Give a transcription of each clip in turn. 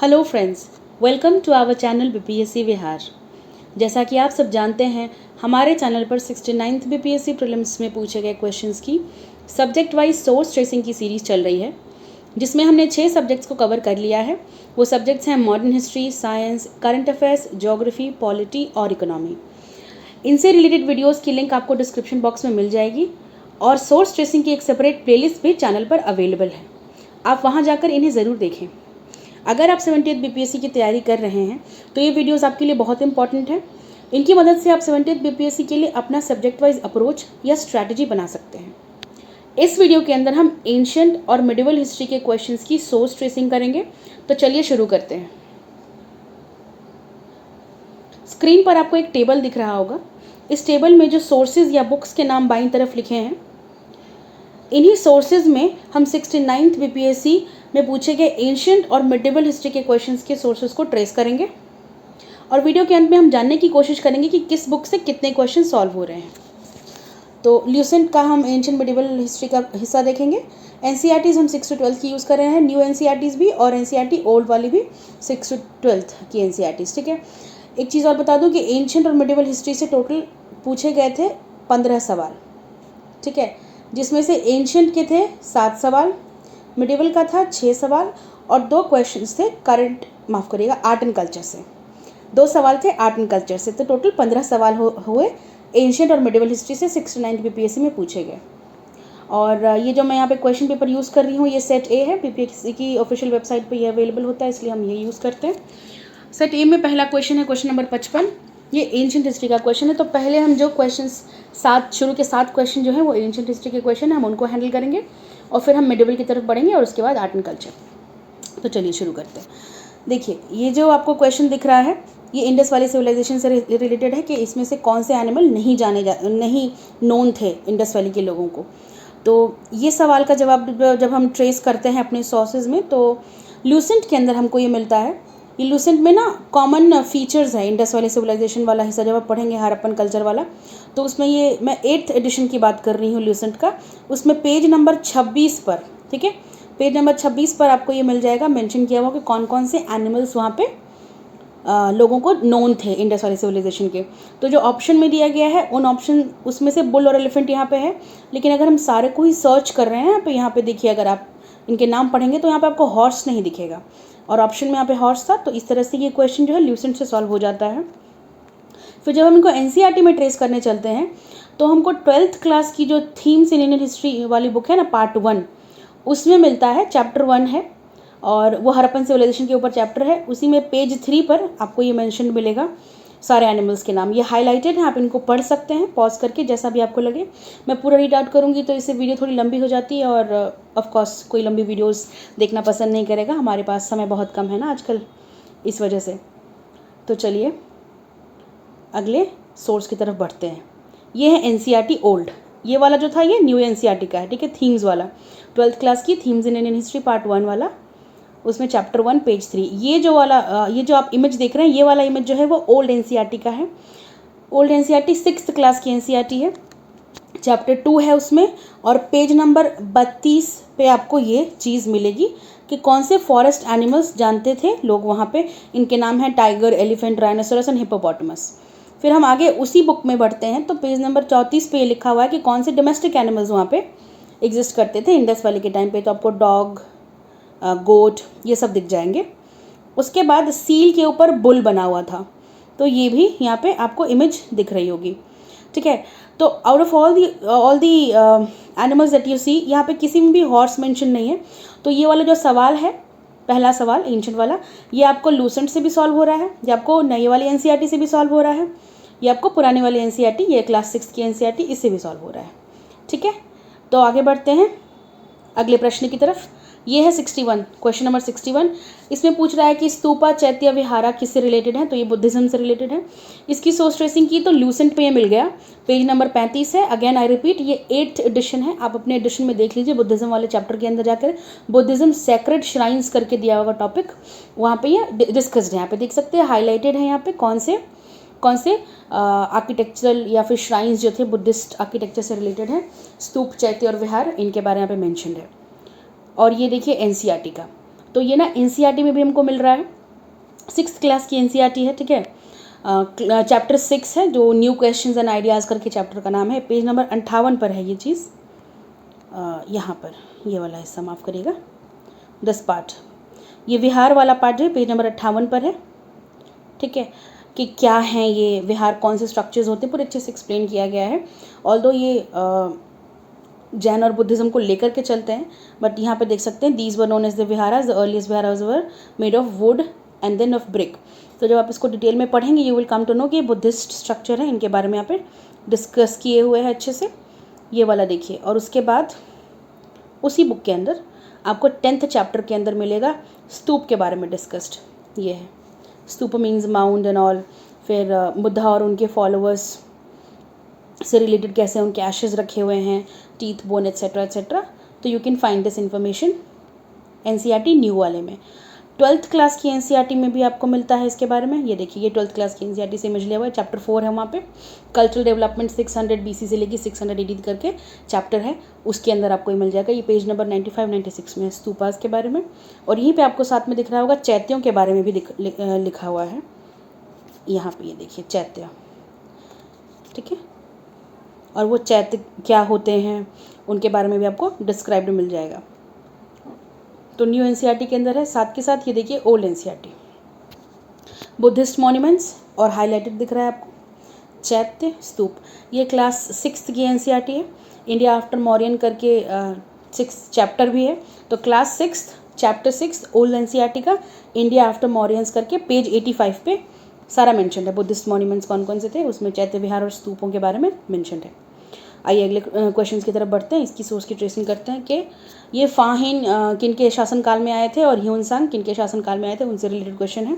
Hello friends, welcome to our channel BPSC Bihar. जैसा कि आप सब जानते हैं, हमारे चैनल पर 69th बीपीएससी प्रीलिम्स में पूछे गए क्वेश्चंस की सब्जेक्ट वाइज सोर्स ट्रेसिंग की सीरीज़ चल रही है, जिसमें हमने 6 सब्जेक्ट्स को कवर कर लिया है। वो सब्जेक्ट्स हैं modern history, science, current affairs, geography, polity और इकोनॉमी। इनसे रिलेटेड वीडियोज़ की लिंक आपको डिस्क्रिप्शन बॉक्स में मिल जाएगी और सोर्स ट्रेसिंग की एक सेपरेट प्लेलिस्ट भी चैनल पर अवेलेबल है। आप वहाँ जाकर इन्हें ज़रूर देखें। अगर आप 70th बीपीएससी की तैयारी कर रहे हैं तो ये वीडियोस आपके लिए बहुत इंपॉर्टेंट है। इनकी मदद से आप 70th बीपीएससी के लिए अपना सब्जेक्ट वाइज अप्रोच या स्ट्रैटेजी बना सकते हैं। इस वीडियो के अंदर हम एंशिएंट और मिडिवल हिस्ट्री के क्वेश्चंस की सोर्स ट्रेसिंग करेंगे। तो चलिए शुरू करते हैं। स्क्रीन पर आपको एक टेबल दिख रहा होगा। इस टेबल में जो सोर्सेज या बुक्स के नाम बाईं तरफ लिखे हैं, इन्हीं सोर्सेज में हम 69th बीपीएससी में पूछे गए एंशिएंट और मिडिवल हिस्ट्री के क्वेश्चंस के सोर्सेज को ट्रेस करेंगे और वीडियो के अंत में हम जानने की कोशिश करेंगे कि किस बुक से कितने क्वेश्चन सॉल्व हो रहे हैं। तो ल्यूसेंट का हम एंशिएंट मिडिवल हिस्ट्री का हिस्सा देखेंगे। एनसीईआरटीज़ हम 6 to 12 की यूज़ कर रहे हैं, न्यू एनसीईआरटीज़ भी और एनसीईआरटी ओल्ड वाली भी 6 to 12 की एनसीईआरटीज़। ठीक है, एक चीज़ और बता दूं कि एंशिएंट और मिडिवल हिस्ट्री से टोटल पूछे गए थे 15 सवाल। ठीक है, जिसमें से एंशिएंट के थे 7 सवाल, मिडिवल का था 6 सवाल और 2 क्वेश्चंस थे आर्ट एंड कल्चर से। 2 सवाल थे आर्ट एंड कल्चर से, तो टोटल 15 सवाल हुए एंशिएंट और मिडिवल हिस्ट्री से 69 बीपीएससी में पूछे गए। और ये जो मैं यहाँ पे क्वेश्चन पेपर यूज़ कर रही हूँ, ये सेट ए है। बीपीएससी की ऑफिशियल वेबसाइट पे ये अवेलेबल होता है, इसलिए हम ये यूज़ करते हैं। सेट ए में पहला क्वेश्चन है क्वेश्चन नंबर 55। ये एंशिएंट हिस्ट्री का क्वेश्चन है। तो पहले हम जो क्वेश्चंस शुरू के 7 क्वेश्चन जो है वो एंशिएंट हिस्ट्री के क्वेश्चन है, हम उनको हैंडल करेंगे और फिर हम मिडिवल की तरफ बढ़ेंगे और उसके बाद आर्ट एंड कल्चर। तो चलिए शुरू करते हैं। देखिए, ये जो आपको क्वेश्चन दिख रहा है, ये इंडस वैली सिविलाइजेशन से रिलेटेड है कि इसमें से कौन से एनिमल नहीं नोन थे इंडस वैली के लोगों को। तो ये सवाल का जवाब जब हम ट्रेस करते हैं अपने सोर्सेज में, तो ल्यूसेंट के अंदर हमको ये मिलता है। ये ल्यूसेंट में ना कॉमन फीचर्स है इंडस वैली सिविलाइजेशन वाला हिस्सा जब आप पढ़ेंगे, हड़प्पन कल्चर वाला, तो उसमें ये मैं 8th एडिशन की बात कर रही हूँ ल्यूसेंट का। उसमें पेज नंबर 26 पर, ठीक है, पेज नंबर 26 पर आपको ये मिल जाएगा मेंशन किया हुआ कि कौन कौन से एनिमल्स वहाँ पे लोगों को नोन थे इंडस वैली सिविलाइजेशन के। तो जो ऑप्शन में दिया गया है उन ऑप्शन उसमें से बुल और एलिफेंट यहाँ पे है, लेकिन अगर हम सारे को ही सर्च कर रहे हैं यहाँ पे देखिए, अगर आप इनके नाम पढ़ेंगे तो यहाँ पे आपको हॉर्स नहीं दिखेगा और ऑप्शन में यहाँ पे हॉर्स था। तो इस तरह से ये क्वेश्चन जो है ल्यूसेंट से सॉल्व हो जाता है। फिर जब हम इनको एनसीईआरटी में ट्रेस करने चलते हैं तो हमको 12th क्लास की जो थीम्स इन इंडियन हिस्ट्री वाली बुक है ना, पार्ट 1, उसमें मिलता है। चैप्टर 1 है और वो हड़प्पन सिविलाइजेशन के ऊपर चैप्टर है। उसी में पेज 3 पर आपको ये मेंशन मिलेगा सारे एनिमल्स के नाम। ये हाईलाइटेड हैं, आप इनको पढ़ सकते हैं पॉज करके जैसा भी आपको लगे। मैं पूरा रीड आउट करूँगी तो इससे वीडियो थोड़ी लंबी हो जाती है और ऑफकोर्स कोई लंबी वीडियोज़ देखना पसंद नहीं करेगा। हमारे पास समय बहुत कम है ना आजकल, इस वजह से। तो चलिए अगले सोर्स की तरफ बढ़ते हैं। ये है एनसीईआरटी ओल्ड। ये वाला जो था ये न्यू एनसीईआरटी का है, ठीक है, थीम्स वाला। 12th क्लास की themes in Indian history part 1 वाला, उसमें चैप्टर 1 पेज 3। ये जो वाला ये जो आप इमेज देख रहे हैं, ये वाला इमेज जो है वो ओल्ड एनसीईआरटी का है। ओल्ड एनसीईआरटी 6th क्लास की एनसीईआरटी है, चैप्टर 2 है उसमें और पेज नंबर 32 पे आपको ये चीज़ मिलेगी कि कौन से फॉरेस्ट एनिमल्स जानते थे लोग वहाँ पे। इनके नाम है tiger, elephant, rhinoceros and hippopotamus. फिर हम आगे उसी बुक में बढ़ते हैं तो पेज नंबर 34 पे लिखा हुआ है कि कौन से डोमेस्टिक एनिमल्स वहाँ पे एग्जिस्ट करते थे इंडस वैली के टाइम पे। तो आपको डॉग, गोट, ये सब दिख जाएंगे। उसके बाद सील के ऊपर बुल बना हुआ था, तो ये भी यहाँ पे आपको इमेज दिख रही होगी। ठीक है, तो out of all the animals that you see, यहाँ पे किसी में भी हॉर्स मेंशन नहीं है। तो ये वाला जो सवाल है, पहला सवाल एंशिएंट वाला, ये आपको ल्यूसेंट से भी सॉल्व हो रहा है, ये आपको नई वाली एनसीईआरटी से भी सॉल्व हो रहा है, ये आपको पुरानी वाली एनसीईआरटी, ये क्लास 6 की एनसीईआरटी, इससे भी सॉल्व हो रहा है। ठीक है, तो आगे बढ़ते हैं अगले प्रश्न की तरफ। ये है 61, क्वेश्चन नंबर 61। इसमें पूछ रहा है कि स्तूपा चैत्य विहारा किससे रिलेटेड है। तो ये बुद्धिज्म से रिलेटेड है। इसकी सोर्स ट्रेसिंग की तो ल्यूसेंट पे ये मिल गया, पेज नंबर 35 है। अगेन आई रिपीट, ये 8th एडिशन है, आप अपने एडिशन में देख लीजिए बुद्धिज्म वाले चैप्टर के अंदर जाकर। बुद्धिज्म सेक्रेड श्राइन्स करके दिया हुआ टॉपिक वहाँ पे ये डिस्कस्ड है, यहाँ पे देख सकते हैं, हाईलाइटेड है यहाँ पे कौन से आर्किटेक्चरल या फिर श्राइन्स जो थे बुद्धिस्ट आर्किटेक्चर से रिलेटेड है। स्तूप, चैत्य और विहार, इनके बारे में यहाँ पे मैंशनड है। और ये देखिए एनसीईआरटी का। तो ये ना एनसीईआरटी में भी हमको मिल रहा है, 6th क्लास की एनसीईआरटी है, ठीक है। चैप्टर 6 है जो न्यू क्वेश्चंस एंड आइडियाज़ करके चैप्टर का नाम है। पेज नंबर 58 पर है ये चीज़, यहाँ पर ये वाला हिस्सा माफ़ करिएगा, 10 पार्ट, ये विहार वाला पार्ट जो है पेज नंबर 58 पर है, ठीक है। कि क्या हैं ये विहार, कौन से स्ट्रक्चर्स होते हैं, पूरे अच्छे से एक्सप्लेन किया गया है। ऑल्दो ये जैन और बुद्धिज़्म को लेकर के चलते हैं, बट यहाँ पे देख सकते हैं these were known as the viharas, the earliest viharas were made of wood and then of brick. तो जब आप इसको डिटेल में पढ़ेंगे you will come to know कि बुद्धिस्ट स्ट्रक्चर है, इनके बारे में यहाँ पे डिस्कस किए हुए हैं अच्छे से, ये वाला देखिए। और उसके बाद उसी बुक के अंदर आपको 10th चैप्टर के अंदर मिलेगा स्तूप के बारे में डिस्कस्ड, ये है स्तूप मीन्स माउंड एंड ऑल। फिर बुद्धा और उनके फॉलोअर्स से रिलेटेड कैसे उनके एशेज़ रखे हुए हैं, टीथ, बोन एट्सेट्रा एट्सेट्रा। तो you can find this information NCERT new वाले में। 12th क्लास की एनसीईआरटी में भी आपको मिलता है इसके बारे में, ये देखिए ये 12th क्लास की एनसीईआरटी से इमेज लिया हुआ है, चैप्टर 4 है वहाँ पे। कल्चरल डेवलपमेंट 600 BC से लेकर 600 AD करके चैप्टर है, उसके अंदर आपको मिल जाएगा। ये पेज नंबर 95-96 में है स्तूपास के बारे में। और यहीं पे आपको साथ में दिख रहा होगा चैत्यों के बारे में भी लिखा हुआ है, यहाँ पे ये देखिए चैत्य, ठीक है। और वो चैत्य क्या होते हैं उनके बारे में भी आपको डिस्क्राइब्ड मिल जाएगा। तो न्यू एनसीईआरटी के अंदर है, साथ के साथ ये देखिए ओल्ड एनसीईआरटी, बुद्धिस्ट मॉन्यूमेंट्स और हाईलाइटेड दिख रहा है आपको चैत्य स्तूप। ये क्लास 6th की एनसीईआरटी है, इंडिया आफ्टर मौर्यन करके 6 चैप्टर भी है। तो क्लास 6 चैप्टर 6 ओल्ड एनसीईआरटी का इंडिया आफ्टर मौर्यंस करके पेज 85 पे सारा मेंशन है। बुद्धिस्ट मॉन्यूमेंट्स कौन कौन से थे उसमें चैत्य विहार और स्तूपों के बारे में मेंशन है। आइए अगले क्वेश्चंस की तरफ बढ़ते हैं, इसकी सोर्स की ट्रेसिंग करते हैं कि ये फाहिन किन के शासनकाल में आए थे और ह्यूनसांग किन के शासनकाल में आए थे, उनसे रिलेटेड क्वेश्चन है।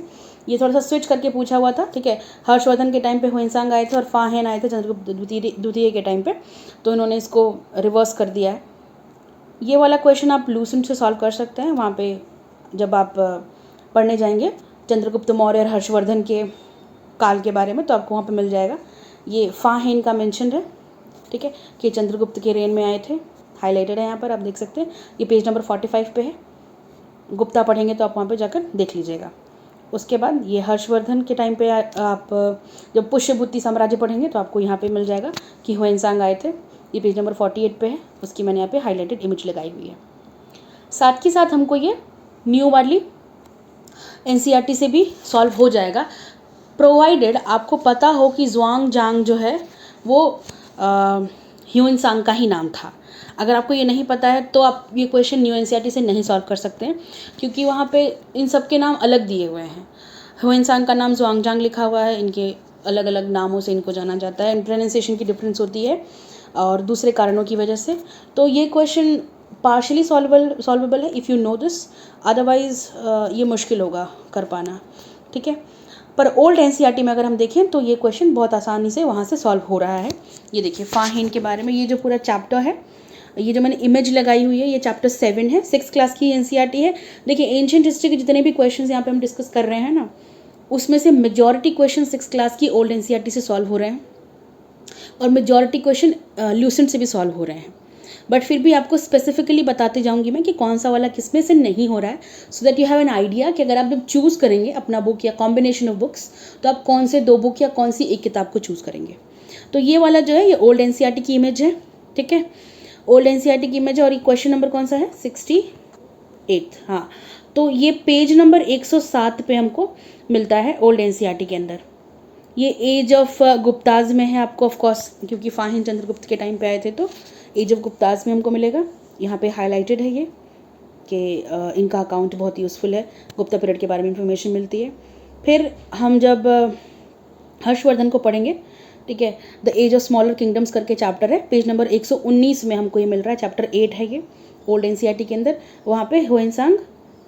ये थोड़ा सा स्विच करके पूछा हुआ था, ठीक है। हर्षवर्धन के टाइम पे ह्यूनसांग आए थे और फाहिन आए थे चंद्रगुप्त द्वितीय के टाइम पे, तो इन्होंने इसको रिवर्स कर दिया है। ये वाला क्वेश्चन आप लूसेंट से सॉल्व कर सकते हैं, वहाँ पे जब आप पढ़ने जाएंगे चंद्रगुप्त मौर्य और हर्षवर्धन के काल के बारे में, तो आपको वहाँ पे मिल जाएगा। ये फाहिन का मेंशन है, ठीक है, कि चंद्रगुप्त के रेन में आए थे, हाईलाइटेड है यहाँ पर आप देख सकते हैं। ये पेज नंबर 45 पे है, गुप्ता पढ़ेंगे तो आप वहाँ पे जाकर देख लीजिएगा। उसके बाद ये हर्षवर्धन के टाइम पे आप जब पुष्यभूति साम्राज्य पढ़ेंगे तो आपको यहाँ पे मिल जाएगा कि ह्यूनसांग आए थे, ये पेज नंबर 48 पे है, उसकी मैंने यहाँ पे हाईलाइटेड इमेज लगाई हुई है। साथ के साथ हमको ये न्यू वाली एनसीईआरटी से भी सॉल्व हो जाएगा, प्रोवाइडेड आपको पता हो कि ज़ुआंगजांग जो है वो ह्यूनसांग का ही नाम था। अगर आपको ये नहीं पता है तो आप ये क्वेश्चन न्यू एनसीईआरटी से नहीं सॉल्व कर सकते हैं, क्योंकि वहाँ पे इन सब के नाम अलग दिए हुए हैं। ह्यूनसांग का नाम ज़ुआंगजांग लिखा हुआ है, इनके अलग अलग नामों से इनको जाना जाता है, प्रोनाउंसिएशन की डिफरेंस होती है और दूसरे कारणों की वजह से। तो ये क्वेश्चन पार्शली सॉल्वेबल है if you know this, otherwise ये मुश्किल होगा कर पाना, ठीक है। पर ओल्ड एनसीईआरटी में अगर हम देखें तो ये क्वेश्चन बहुत आसानी से वहाँ से सॉल्व हो रहा है। ये देखिए फाहिन के बारे में ये जो पूरा चैप्टर है, ये जो मैंने इमेज लगाई हुई है, ये चैप्टर 7 है, 6th क्लास की एनसीईआरटी है। देखिए एंशिएंट हिस्ट्री के जितने भी क्वेश्चन यहाँ पे हम डिस्कस कर रहे हैं ना, उसमें से मेजॉरिटी क्वेश्चन 6th क्लास की ओल्ड एनसीईआरटी से सॉल्व हो रहे हैं और मेजॉरिटी क्वेश्चन ल्यूसेंट से भी सॉल्व हो रहे हैं। बट फिर भी आपको स्पेसिफिकली बताते जाऊंगी मैं कि कौन सा वाला किस में से नहीं हो रहा है, so that you have an idea कि अगर आप जब चूज़ करेंगे अपना बुक या कॉम्बिनेशन ऑफ बुक्स, तो आप कौन से 2 बुक या कौन सी एक किताब को चूज़ करेंगे। तो ये वाला जो है ये ओल्ड एनसीईआरटी की इमेज है, ठीक है, ओल्ड एनसीईआरटी की इमेज है। और ये क्वेश्चन नंबर कौन सा है, 68, हाँ। तो ये पेज नंबर 107 पे हमको मिलता है ओल्ड एनसीईआरटी के अंदर। ये एज ऑफ गुप्ताज में है आपको, ऑफकोर्स क्योंकि फाहिन चंद्रगुप्त के टाइम पे आए थे, तो एज ऑफ गुप्ताज में हमको मिलेगा। यहाँ पे हाईलाइटेड है ये कि इनका अकाउंट बहुत यूज़फुल है, गुप्ता पीरियड के बारे में इंफॉर्मेशन मिलती है। फिर हम जब हर्षवर्धन को पढ़ेंगे, ठीक है, the age of smaller kingdoms करके चैप्टर है, पेज नंबर 119 में हमको ये मिल रहा है, चैप्टर 8 है ये ओल्ड एनसीईआरटी के अंदर। वहाँ पे ह्यूनसांग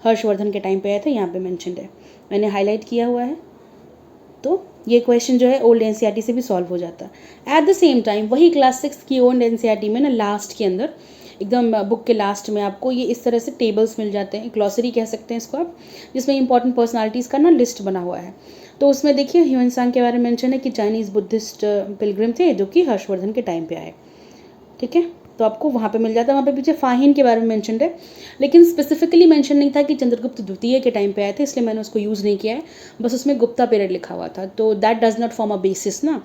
हर्षवर्धन के टाइम पे आए थे, यहाँ पे मेंशन्ड है, मैंने हाईलाइट किया हुआ है। तो ये क्वेश्चन जो है ओल्ड एनसीईआरटी से भी सॉल्व हो जाता है। एट द सेम टाइम वही क्लास 6 की ओल्ड एनसीईआरटी में ना लास्ट के अंदर एकदम बुक के लास्ट में आपको ये इस तरह से टेबल्स मिल जाते हैं, ग्लॉसरी कह सकते हैं इसको आप, जिसमें इंपॉर्टेंट पर्सनालिटीज़ का ना लिस्ट बना हुआ है। तो उसमें देखिए ह्यूनसांग के बारे में मेंशन है कि चाइनीज़ बुद्धिस्ट पिलग्रिम थे जो कि हर्षवर्धन के टाइम पे आए, ठीक है। तो आपको वहाँ पे मिल जाता है। वहाँ पे पीछे फाहिन के बारे में मेंशनड है, लेकिन स्पेसिफिकली मेंशन नहीं था कि चंद्रगुप्त द्वितीय के टाइम पे आए थे, इसलिए मैंने उसको यूज़ नहीं किया है, बस उसमें गुप्ता पीरियड लिखा हुआ था, तो that does not form a basis ना।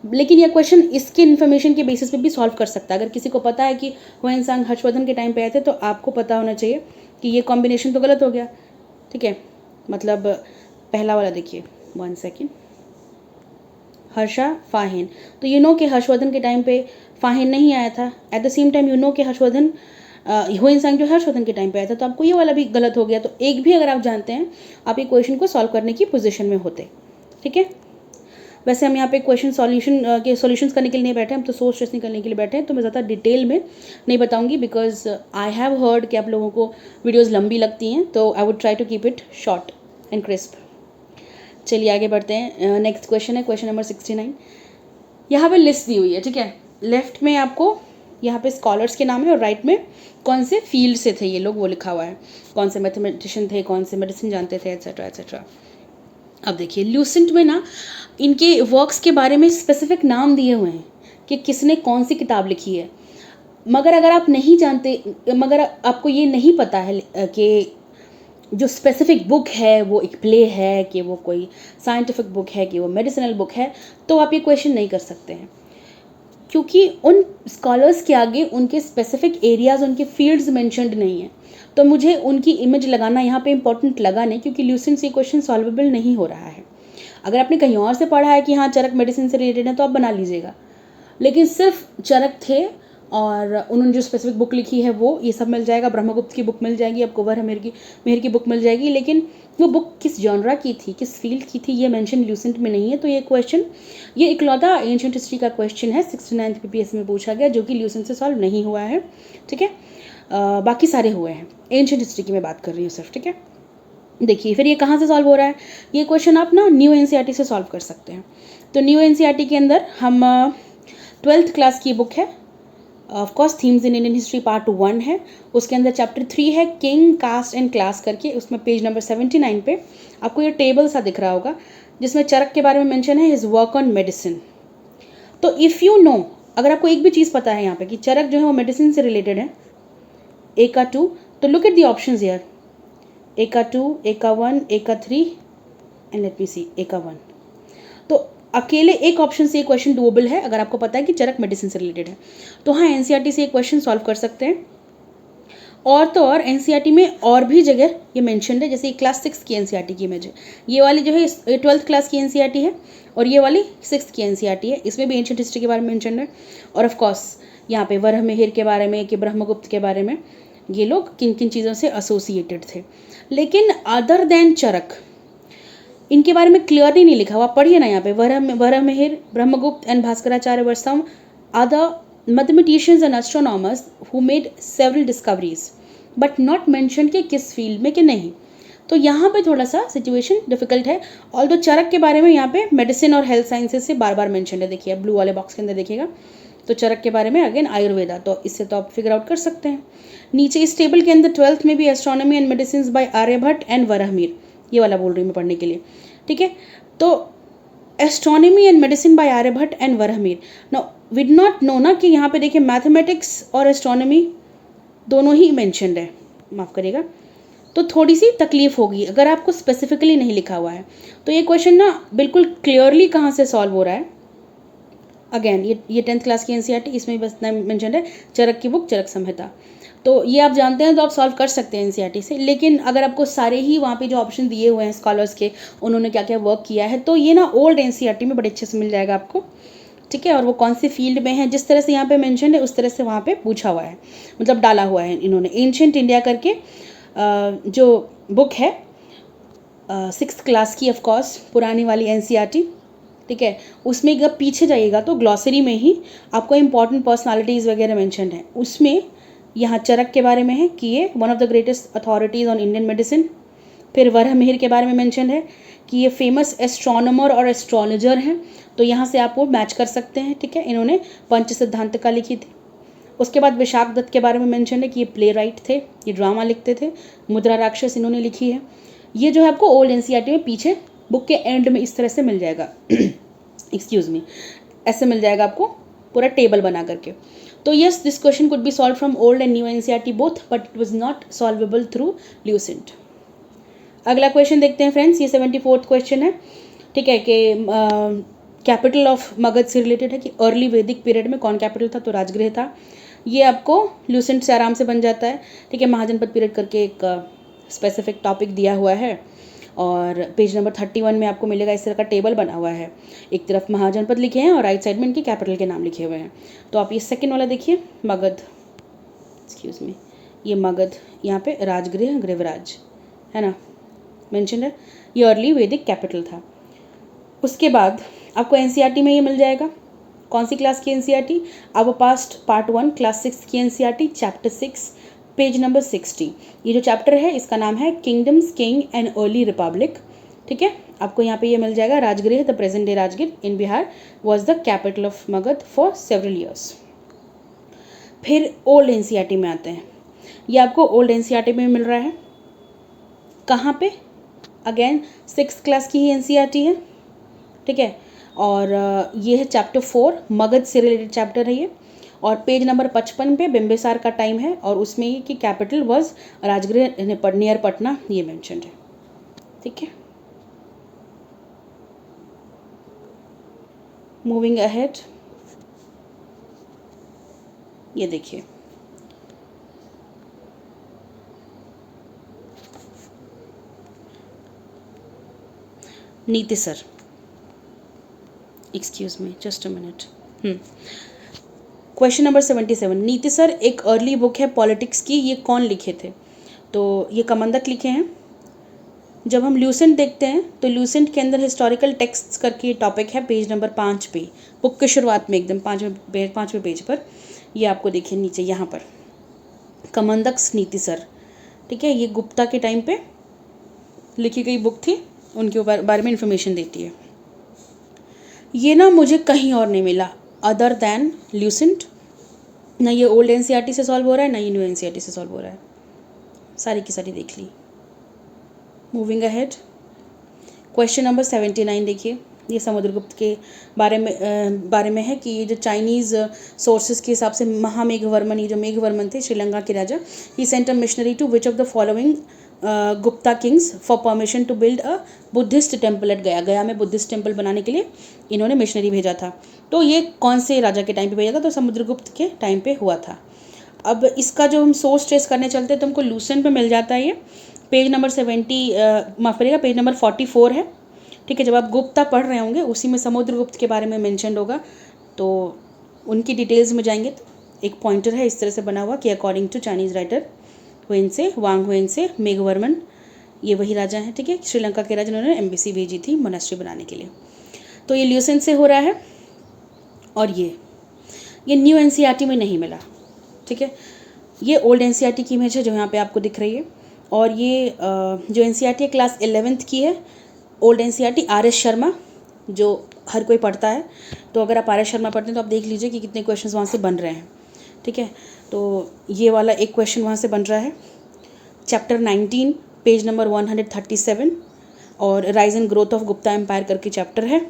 लेकिन यह क्वेश्चन इसके इन्फॉर्मेशन के बेसिस पे भी सॉल्व कर सकता है। अगर किसी को पता है कि हुएनसांग हर्षवर्धन के टाइम पे आए थे, तो आपको पता होना चाहिए कि ये कॉम्बिनेशन तो गलत हो गया, ठीक है। मतलब पहला वाला देखिए, 1 सेकेंड, हर्षा फाहिन, तो यू नो कि हर्षवर्धन के टाइम पे फाहिन नहीं आया था। At the same time you know कि हर्षवर्धन हुएनसांग जो हर्षवर्धन के टाइम पे आया था, तो आपको ये वाला भी गलत हो गया। तो एक भी अगर आप जानते हैं, आप ये क्वेश्चन को सॉल्व करने की पोजीशन में होते, ठीक है। वैसे हम यहाँ पे क्वेश्चन सॉल्यूशन के सॉल्यूशंस करने के लिए नहीं बैठे, हम तो सोर्स ट्रेसिंग करने के लिए बैठे हैं, तो मैं ज़्यादा डिटेल में नहीं बताऊंगी, बिकॉज आई हैव हर्ड कि आप लोगों को वीडियोज़ लंबी लगती हैं, तो I would try to keep it short and crisp. चलिए आगे बढ़ते हैं। नेक्स्ट क्वेश्चन है क्वेश्चन नंबर 69। यहाँ पे लिस्ट दी हुई है, ठीक है। लेफ्ट में आपको यहाँ पे स्कॉलर्स के नाम है, और राइट में कौन से फील्ड से थे ये लोग वो लिखा हुआ है, कौन से मैथमेटिशियन थे, कौन से मेडिसिन जानते थे, एट्सेट्रा एट्सेट्रा। अब देखिए ल्यूसेंट में ना इनके वर्क्स के बारे में स्पेसिफिक नाम दिए हुए हैं कि किसने कौन सी किताब लिखी है। मगर अगर आप नहीं जानते, मगर आपको ये नहीं पता है कि जो स्पेसिफिक बुक है वो एक प्ले है, कि वो कोई साइंटिफिक बुक है, कि वो मेडिसिनल बुक है, तो आप ये क्वेश्चन नहीं कर सकते हैं, क्योंकि उन स्कॉलर्स के आगे उनके स्पेसिफिक एरियाज, उनके फील्ड्स मेंशन्ड नहीं है। तो मुझे उनकी इमेज लगाना यहाँ पे इंपॉर्टेंट लगा नहीं, क्योंकि ल्यूसेंट से क्वेश्चन सॉल्वेबल नहीं हो रहा है। अगर आपने कहीं और से पढ़ा है कि हाँ चरक मेडिसिन से रिलेटेड है, तो आप बना लीजिएगा, लेकिन सिर्फ चरक थे और उन्होंने जो स्पेसिफिक बुक लिखी है वो ये सब मिल जाएगा। ब्रह्मगुप्त की बुक मिल जाएगी आपको, मेहर की बुक मिल जाएगी, लेकिन वो बुक किस जॉनरा की थी, किस फील्ड की थी, ये मेंशन ल्यूसेंट में नहीं है। तो ये क्वेश्चन, ये इकलौता एंशिएंट हिस्ट्री का क्वेश्चन है, 69th PPSC में पूछा गया, जो कि ल्यूसेंट से सॉल्व नहीं हुआ है, ठीक है। बाकी सारे हुए हैं, एंशिएंट हिस्ट्री की मैं बात कर रही हूँ सिर्फ, ठीक है। देखिए फिर ये कहाँ से सॉल्व हो रहा है, ये क्वेश्चन आप ना न्यू NCERT से सॉल्व कर सकते हैं। तो न्यू NCERT के अंदर हम 12th क्लास की बुक है, of course themes in Indian history part 1 है, उसके अंदर चैप्टर 3 है किंग, कास्ट एंड क्लास करके, उसमें पेज नंबर 79 पे आपको ये टेबल सा दिख रहा होगा, जिसमें चरक के बारे में मेंशन है, हिज वर्क ऑन मेडिसिन। तो इफ़ यू नो, अगर आपको एक भी चीज़ पता है यहाँ पे कि चरक जो है वो मेडिसिन से रिलेटेड है, ए का 2, तो look at the options here, A का 2, ए का 1, ए का 3 एंड लेट मी सी ए का 1। तो अकेले एक ऑप्शन से ये क्वेश्चन डूएबल है, अगर आपको पता है कि चरक मेडिसिन से रिलेटेड है। तो हाँ NCERT से ये क्वेश्चन सॉल्व कर सकते हैं। और तो और NCERT में और भी जगह ये मेंशन्ड है, जैसे ये क्लास 6 की NCERT की इमेज है, ये वाली जो है 12th क्लास की NCERT है, और ये वाली 6th की NCERT है, इसमें भी एंशिएंट हिस्ट्री के बारे में मेंशन्ड है। और ऑफ कोर्स यहाँ पे वराहमिहिर के बारे में, कि ब्रह्मगुप्त के बारे में, ये लोग किन किन चीज़ों से एसोसिएटेड थे। लेकिन अदर देन चरक इनके बारे में क्लियरली नहीं लिखा हुआ। पढ़िए ना यहाँ पे, Varahamihira, Brahmagupta and Bhaskaracharya were some other mathematicians and astronomers who made several discoveries, but not mention के किस फील्ड में कि नहीं। तो यहाँ पे थोड़ा सा सिचुएशन डिफिकल्ट है। ऑल्दो चरक के बारे में यहाँ पे मेडिसिन और हेल्थ साइंसेज से बार बार मेंशन है, देखिए ब्लू वाले बॉक्स के अंदर देखिएगा। तो चरक के बारे में अगेन आयुर्वेदा, तो इससे तो आप फिगर आउट कर सकते हैं। नीचे इस टेबल के अंदर 12th में भी astronomy and medicine by Aryabhata and Varahamihira, ये वाला बोल रही हूँ मैं पढ़ने के लिए, ठीक है। तो astronomy and medicine by Aryabhata and Varahamihira, now we do not know ना कि यहाँ पे देखिए मैथमेटिक्स और एस्ट्रोनॉमी दोनों ही मेंशन्ड है, माफ़ करिएगा, तो थोड़ी सी तकलीफ होगी अगर आपको स्पेसिफिकली नहीं लिखा हुआ है। तो ये क्वेश्चन ना बिल्कुल क्लियरली कहाँ से सॉल्व हो रहा है, अगेन ये 10th क्लास की NCERT, इसमें बस मेंशन्ड है चरक की बुक, चरक संहिता। तो ये आप जानते हैं तो आप सॉल्व कर सकते हैं NCERT से। लेकिन अगर आपको सारे ही वहाँ पे जो ऑप्शन दिए हुए हैं स्कॉलर्स के, उन्होंने क्या क्या वर्क किया है, तो ये ना ओल्ड NCERT में बड़े अच्छे से मिल जाएगा आपको, ठीक है। और वो कौन से फील्ड में है, जिस तरह से यहाँ पे मेंशन है उस तरह से वहाँ पे पूछा हुआ है, मतलब डाला हुआ है इन्होंने। एंशिएंट इंडिया करके जो बुक है 6th क्लास की, ऑफ कोर्स पुरानी वाली NCERT, ठीक है, उसमें अगर पीछे जाइएगा तो ग्लॉसरी में ही आपको इंपॉर्टेंट पर्सनालिटीज़ वगैरह मेंशन है। उसमें यहाँ चरक के बारे में है कि ये one of the greatest authorities on Indian medicine. फिर वराहमिहिर के बारे में मेंशन है कि ये फेमस एस्ट्रोनॉमर और एस्ट्रोलॉजर हैं, तो यहाँ से आप वो मैच कर सकते हैं, ठीक है। इन्होंने पंच सिद्धांतिका लिखी थी। उसके बाद विशाख दत्त के बारे में मेंशन है कि ये प्ले राइट थे, ये ड्रामा लिखते थे। मुद्रा राक्षस इन्होंने लिखी है। ये जो है आपको ओल्ड NCERT में पीछे बुक के एंड में इस तरह से मिल जाएगा एक्सक्यूज़ मी, ऐसे मिल जाएगा आपको पूरा टेबल बना करके। तो yes, this question could be solved from old and new NCERT both, but it was not solvable through Lucent. अगला क्वेश्चन देखते हैं फ्रेंड्स, ये 74th क्वेश्चन है, ठीक है, कि कैपिटल ऑफ मगध से रिलेटेड है कि अर्ली वैदिक पीरियड में कौन कैपिटल था, तो राजगृह था। ये आपको ल्यूसेंट से आराम से बन जाता है, ठीक है। महाजनपद पीरियड करके एक स्पेसिफिक टॉपिक दिया हुआ है और पेज नंबर 31 में आपको मिलेगा, इस तरह का टेबल बना हुआ है। एक तरफ महाजनपद लिखे हैं और राइट साइड में इनके कैपिटल के नाम लिखे हुए हैं। तो आप ये सेकंड वाला देखिए, मगध, एक्सक्यूज मी, ये मगध, यहाँ पे राजगृह गृहराज है ना, मेंशन है, ये अर्ली वैदिक कैपिटल था। उसके बाद आपको एनसीईआरटी में ये मिल जाएगा, कौन सी क्लास की एनसीईआरटी, अब पास्ट पार्ट 1 क्लास 6 की एनसीईआरटी, चैप्टर 6 पेज नंबर 60। ये जो चैप्टर है इसका नाम है kingdoms, king and early republic, ठीक है। आपको यहाँ पे ये मिल जाएगा, Rajagriha, the present day Rajgir in Bihar was the capital of Magadha for several years. फिर ओल्ड एनसीईआरटी में आते हैं, ये आपको ओल्ड एनसीईआरटी में मिल रहा है, कहाँ पे, अगेन 6th क्लास की ही एनसीईआरटी है, ठीक है। और ये है चैप्टर 4, मगध से रिलेटेड चैप्टर है ये, और पेज नंबर 55 पे बिम्बिसार का टाइम है और उसमें ये कि capital was Rajgriha near Patna, ये मेंशन्ड है, ठीक है। मूविंग अहेड, ये देखिए, Nitisara, excuse me just a minute, question number 77, Nitisara एक अर्ली बुक है पॉलिटिक्स की, ये कौन लिखे थे, तो ये कमंदक लिखे हैं। जब हम ल्यूसेंट देखते हैं तो ल्यूसेंट के अंदर हिस्टोरिकल टेक्स्ट्स करके टॉपिक है, पेज नंबर 5 पे, बुक के शुरुआत में एकदम 5वें पेज पर, ये आपको देखिए नीचे यहाँ पर, कमंदक्स नीतिसर, ठीक है। ये गुप्ता के टाइम पे लिखी गई बुक थी, उनके बारे में इंफॉर्मेशन देती है। ये ना मुझे कहीं और नहीं मिला अदर दैन ल्यूसेंट, ना ये ओल्ड एनसीईआरटी से सॉल्व हो रहा है, ना ये न्यू एनसीईआरटी से सॉल्व हो रहा है, सारी की सारी देख ली। मूविंग अहेड, क्वेश्चन नंबर 79 देखिए, ये समुद्रगुप्त के बारे में है कि ये जो चाइनीज़ सोर्सेज के हिसाब से महामेघवर्मन, ये जो मेघवर्मन थे श्रीलंका के राजा, he sent a missionary to which of the following Gupta kings for permission to build a Buddhist temple at Gaya, Gaya में बुद्धिस्ट टेम्पल बनाने के लिए इन्होंने मिशनरी भेजा था। तो ये कौन से राजा के टाइम पे भेजा था, तो समुद्रगुप्त के टाइम पे हुआ था। अब इसका जो हम सोर्स ट्रेस करने चलते हैं तो हमको ल्यूसेंट पे मिल जाता है, ये पेज नंबर माफ़ करिएगा, पेज नंबर 44 है, ठीक है। जब आप गुप्ता पढ़ रहे होंगे उसी में समुद्रगुप्त के बारे में मेंशन होगा, तो उनकी डिटेल्स में जाएंगे तो एक पॉइंटर है इस तरह से बना हुआ कि अकॉर्डिंग टू चाइनीज़ राइटर हुएनसे, वांग हुएनसे, मेघवर्मन ये वही राजा हैं, ठीक है। श्रीलंका के राजा, उन्होंने एम्बेसी भेजी थी मोनास्ट्री बनाने के लिए। तो ये ल्यूसेंट से हो रहा है, और ये न्यू एनसीईआरटी में नहीं मिला, ठीक है। ये ओल्ड एनसीईआरटी की इमेज है जो यहाँ पे आपको दिख रही है, और ये जो एनसीईआरटी है क्लास 11th की है, ओल्ड एनसीईआरटी RS शर्मा, जो हर कोई पढ़ता है, तो अगर आप RS शर्मा पढ़ते हैं तो आप देख लीजिए कि कितने क्वेश्चंस वहाँ से बन रहे हैं, ठीक है। तो ये वाला एक क्वेश्चन वहाँ से बन रहा है, चैप्टर 19 पेज नंबर 137, और rise and growth of Gupta empire करके चैप्टर है,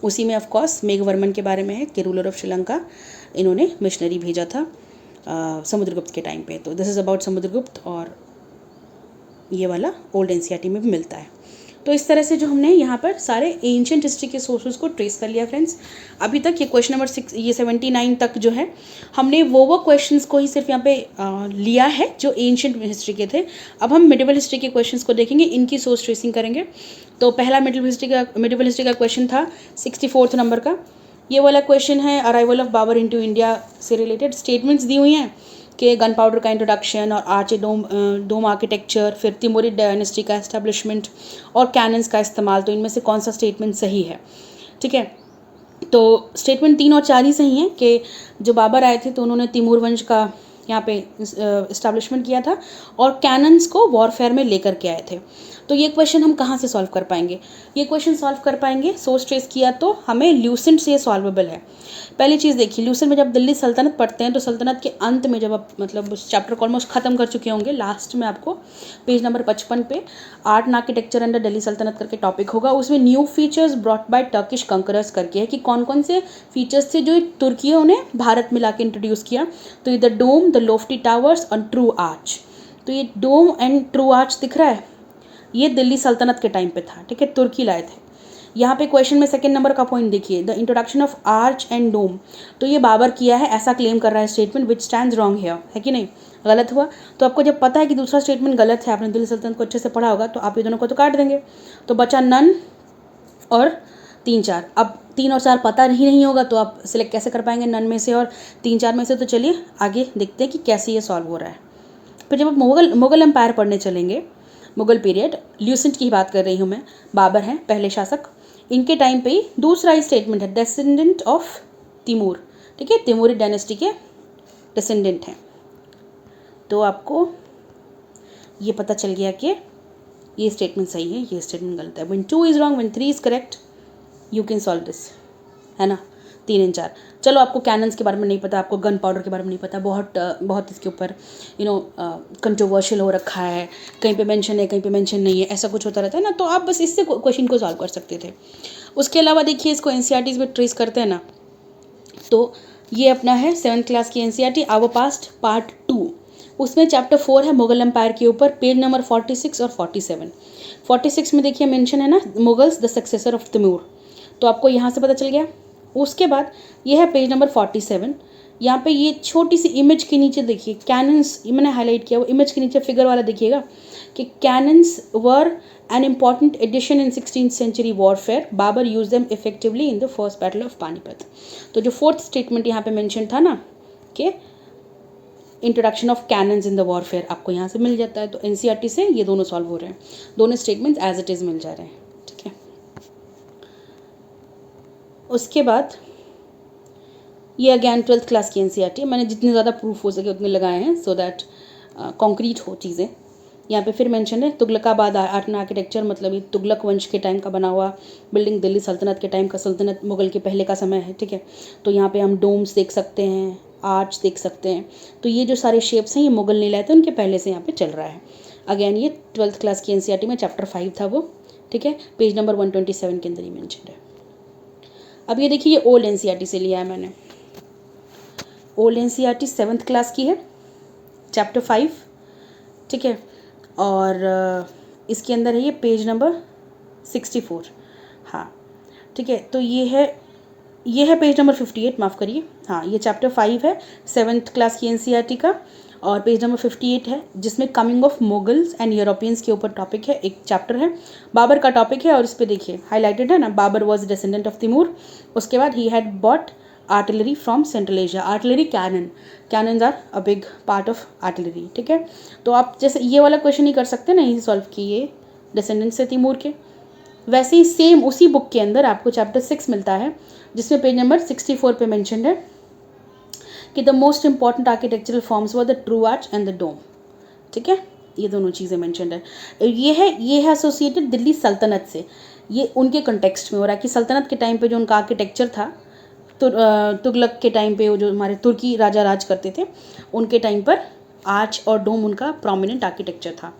उसी में ऑफ कोर्स मेघवर्मन के बारे में है कि रूलर ऑफ श्रीलंका, इन्होंने मिशनरी भेजा था समुद्रगुप्त के टाइम पे। तो दिस इज़ अबाउट समुद्रगुप्त, और ये वाला ओल्ड एनसीईआरटी में भी मिलता है। तो इस तरह से जो हमने यहाँ पर सारे एंशिएंट हिस्ट्री के सोर्सेज को ट्रेस कर लिया फ्रेंड्स। अभी तक ये क्वेश्चन नंबर 79 तक जो है हमने वो क्वेश्चंस को ही सिर्फ यहाँ पे लिया है जो एंशिएंट हिस्ट्री के थे। अब हम मिडिवल हिस्ट्री के क्वेश्चंस को देखेंगे, इनकी सोर्स ट्रेसिंग करेंगे। तो पहला मिडिवल हिस्ट्री का क्वेश्चन था 64 नंबर का। ये वाला क्वेश्चन है arrival of Babur into India से रिलेटेड स्टेटमेंट्स दी हुई हैं कि गन पाउडर का इंट्रोडक्शन और आर्चे डोम आर्किटेक्चर, फिर तिमोरिड डायनेस्टी का एस्टेब्लिशमेंट और कैनन्स का इस्तेमाल, तो इनमें से कौन सा स्टेटमेंट सही है, ठीक है। तो स्टेटमेंट 3 और 4 ही सही हैं कि जो बाबर आए थे तो उन्होंने तिमूर वंश का यहाँ पे इस्टेब्लिशमेंट किया था और कैनन्स को वॉरफेयर में लेकर के आए थे। तो ये क्वेश्चन हम कहाँ से सॉल्व कर पाएंगे? ये क्वेश्चन सॉल्व कर पाएंगे सोर्स ट्रेस किया तो हमें ल्यूसेंट से ये सॉल्वेबल है। पहली चीज़ देखिए, ल्यूसेंट में जब दिल्ली सल्तनत पढ़ते हैं तो सल्तनत के अंत में जब आप मतलब उस चैप्टर को ऑलमोस्ट खत्म कर चुके होंगे, लास्ट में आपको पेज नंबर 55 पे art and architecture under Delhi Sultanate करके टॉपिक होगा। उसमें new features brought by Turkish conquerors करके है कि कौन कौन से फीचर्स थे जो तुर्कियों ने भारत में लाके इंट्रोड्यूस किया। तो ये the dome, the lofty towers और ट्रू आर्च। तो ये डोम एंड ट्रू आर्च दिख रहा है, ये दिल्ली सल्तनत के टाइम पे था, ठीक है, तुर्की लाए थे। यहाँ पे क्वेश्चन में सेकंड नंबर का पॉइंट देखिए, the introduction of arch and dome, तो ये बाबर किया है ऐसा क्लेम कर रहा है statement, which stands wrong here, है कि नहीं, गलत हुआ। तो आपको जब पता है कि दूसरा स्टेटमेंट गलत है, आपने दिल्ली सल्तनत को अच्छे से पढ़ा होगा, तो आप ये दोनों को तो काट देंगे, तो बचा नन और 3 4। अब 3 और 4 पता नहीं होगा तो आप सिलेक्ट कैसे कर पाएंगे नन में से और 3 4 में से? तो चलिए आगे देखते हैं कि कैसे ये सॉल्व हो रहा है। फिर जब आप मुगल एम्पायर पढ़ने चलेंगे, मुगल पीरियड, ल्यूसेंट की बात कर रही हूँ मैं, बाबर हैं पहले शासक, इनके टाइम पे ही दूसरा ही स्टेटमेंट है, डिसेंडेंट ऑफ तिमूर, ठीक है, तिमूरी डायनेस्टी के डिसेंडेंट हैं। तो आपको ये पता चल गया कि ये स्टेटमेंट सही है, ये स्टेटमेंट गलत है। When 2 is wrong, when 3 is correct, you can solve this, है ना, 3 और 4। चलो आपको कैनन्स के बारे में नहीं पता, आपको गन पाउडर के बारे में नहीं पता, बहुत इसके ऊपर कंट्रोवर्शियल हो रखा है, कहीं पे मेंशन है कहीं पे मेंशन नहीं है, ऐसा कुछ होता रहता है ना, तो आप बस इससे क्वेश्चन को सॉल्व कर सकते थे। उसके अलावा देखिए इसको एनसीईआरटीज़ में ट्रेस करते हैं ना, तो ये अपना है 7th क्लास की एनसीईआरटी आवर पास्ट पार्ट 2, उसमें चैप्टर 4 है मुगल एम्पायर के ऊपर, पेज नंबर 46 और 47। 46 में देखिए मेंशन है ना, Mughals the successor of Timur, तो आपको यहाँ से पता चल गया। उसके बाद ये है पेज नंबर 47, यहाँ पे ये छोटी सी इमेज के नीचे देखिए कैनन्स, मैंने हाईलाइट किया, वो इमेज के नीचे फिगर वाला देखिएगा कि cannons were an important addition in 16th century warfare, Babur use them effectively in the first battle of Panipat. तो जो 4th स्टेटमेंट यहाँ पे मेंशन था ना कि introduction of cannons in the warfare, आपको यहाँ से मिल जाता है। तो एनसीईआरटी से ये दोनों सॉल्व हो रहे हैं, दोनों स्टेटमेंट्स एज इट इज़ मिल जा रहे हैं, ठीक है। उसके बाद ये अगेन 12th क्लास की एनसीईआरटी, मैंने जितने ज़्यादा प्रूफ हो सके उतने लगाए हैं सो दैट कॉन्क्रीट हो चीज़ें। यहाँ पे फिर मेंशन है तुगलकाबाद आर्ट एंड आर्किटेक्चर, मतलब ये तुगलक वंश के टाइम का बना हुआ बिल्डिंग, दिल्ली सल्तनत के टाइम का, सल्तनत मुगल के पहले का समय है, ठीक है। तो यहाँ पे हम डोम्स देख सकते हैं, आर्च देख सकते हैं, तो ये जो सारे शेप्स हैं ये मुगल नहीं लाए थे, उनके पहले से यहाँ पे चल रहा है। अगेन ये 12th क्लास की एनसीईआरटी में चैप्टर 5 था वो, ठीक है, पेज नंबर 127 के अंदर ही मेंशन है। अब ये देखिए ये ओल्ड एनसीईआरटी से लिया है मैंने, ओल्ड एनसीईआरटी 7th क्लास की है, चैप्टर 5, ठीक है, और इसके अंदर है ये पेज नंबर 64, हाँ ठीक है। तो ये है पेज नंबर 58, माफ़ करिए, हाँ ये चैप्टर 5 है 7th क्लास की एनसीईआरटी का, और पेज नंबर 58 है जिसमें coming of Mughals and Europeans के ऊपर टॉपिक है, एक चैप्टर है, बाबर का टॉपिक है, और इस पर देखिए हाईलाइटेड है ना, Babur was descendant of Timur. उसके बाद ही had bought artillery from Central Asia, artillery cannons are a big part of artillery, ठीक है। तो आप जैसे ये वाला क्वेश्चन ही कर सकते हैं ना, ये सॉल्व किए डिसेंडेंट्स से तिमूर के, वैसे ही सेम उसी बुक के अंदर आपको चैप्टर 6 मिलता है जिसमें पेज नंबर 64 पे मेंशन्ड है कि the most important architectural forms were the true arch and the dome, ठीक है, ये दोनों चीज़ें मेंशन्ड है। ये है एसोसिएटेड दिल्ली सल्तनत से, ये उनके कंटेक्स्ट में हो रहा है कि सल्तनत के टाइम पे जो उनका आर्किटेक्चर था, तुगलक के टाइम पे वो जो हमारे तुर्की राजा राज करते थे उनके टाइम पर आर्च और डोम उनका प्रोमिनेंट आर्किटेक्चर था,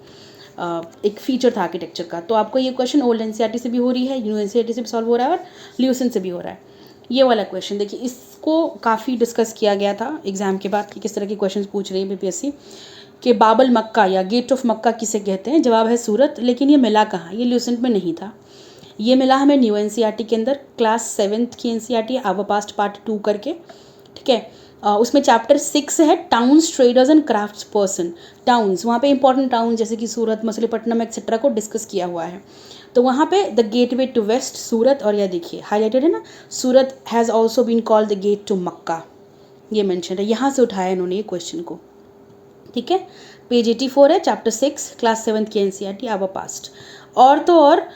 एक फीचर था आर्किटेक्चर का। तो आपको ये क्वेश्चन ओल्ड एनसीईआरटी से भी हो रही है, न्यू एनसीईआरटी से भी सॉल्व हो रहा है और ल्यूसेंट से भी हो रहा है। ये वाला क्वेश्चन देखिए, इसको काफ़ी डिस्कस किया गया था एग्जाम के बाद कि किस तरह के क्वेश्चन पूछ रही है बीपीएससी, कि बाबल मक्का या गेट ऑफ मक्का किसे कहते हैं, जवाब है सूरत, लेकिन ये मिला कहाँ, ये ल्यूसेंट में नहीं था, ये मिला हमें न्यू एनसीईआरटी के अंदर, क्लास 7th की एनसीईआरटी आवर पास्ट पार्ट 2 करके, ठीक है। उसमें चैप्टर 6 है towns, traders and crafts person, towns, वहाँ पे इंपॉर्टेंट टाउन जैसे कि सूरत, मछलीपट्टनम एक्सेट्रा को डिस्कस किया हुआ है। तो वहाँ पे the gateway to west Surat, और यह देखिए हाईलाइटेड है ना, Surat has also been called the gate to Mecca, ये मेंशन है, यहाँ से उठाया इन्होंने ये क्वेश्चन को, ठीक है। पेज 84 है चैप्टर 6 क्लास 7th की एनसीईआरटी आवर पास्ट। और तो और